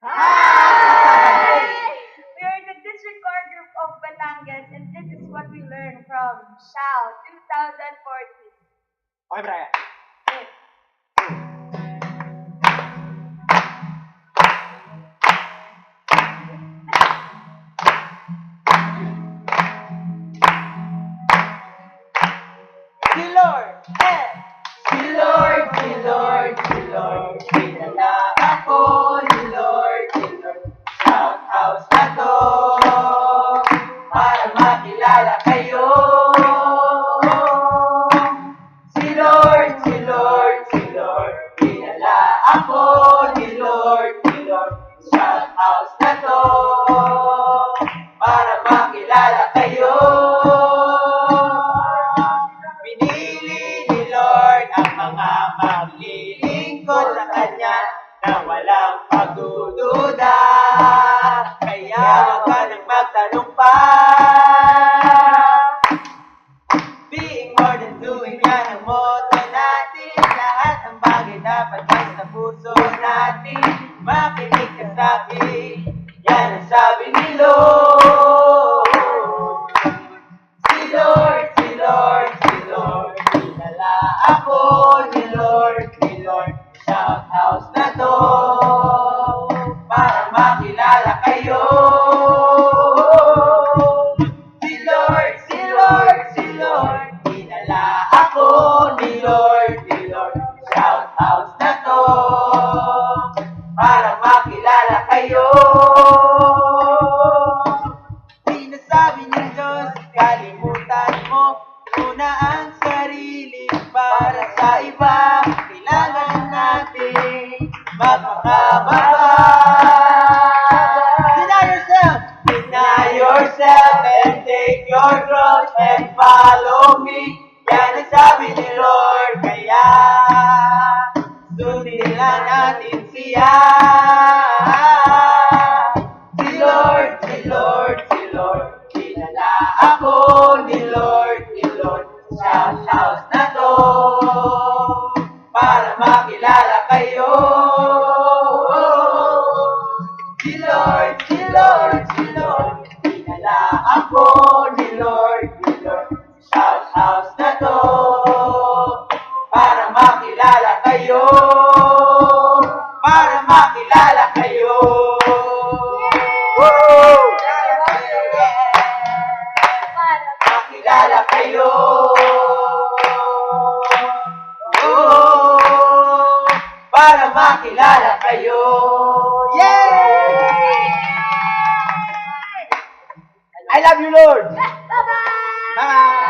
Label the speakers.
Speaker 1: Hi! We are the District Core Group of Batangas and this is what we learned from SHAO 2014.
Speaker 2: Okay, Brian. Si Lord, Si Lord, si Lord, si Lord, kilala ako, si Lord, si Lord. Shout out na to, para makilala kayo. Si Lord, si Lord, si Lord, kilala ako, si Lord, si Lord. Shout out na to, para makilala kayo. Pinili ni Lord ang mga maglilingkod sa Kanya na walang pagdududa. Kaya huwag ka nang magtanong pa. Being more than doing yan ang motto natin. Lahat ng bagay dapat ay sa puso natin. Makinig ka sa akin, yan ang sabi ni Lord. Si Lord, si Lord, si Lord, kilala ako ni Lord, ni Lord. Shout out na to, para makilala kayo. Si Lord, si Lord, si Lord, kilala ako ni Lord, ni Lord. Shout out na to, para makilala kayo. Sinasabi ng Diyos, kalimutan mo muna ang sarili para sa iba. Kailangan natin magpakababa. Deny yourself and take your cross and follow me. Yan ang sabi ni Lord, kaya sundin lang natin siya. Si Lord, si Lord, si Lord, kilala ako ni Lord, ni Lord. Shout out na to, para makilala kayo. Si Lord, si Lord, si Lord, kilala ako ni Lord, ni Lord. Shout out na to, para makilala kayo. Para makilala kayo. Makilala kayo. Para makilala kayo. Yay! I love you, Lord.
Speaker 1: Bye-bye!
Speaker 2: Bye-bye.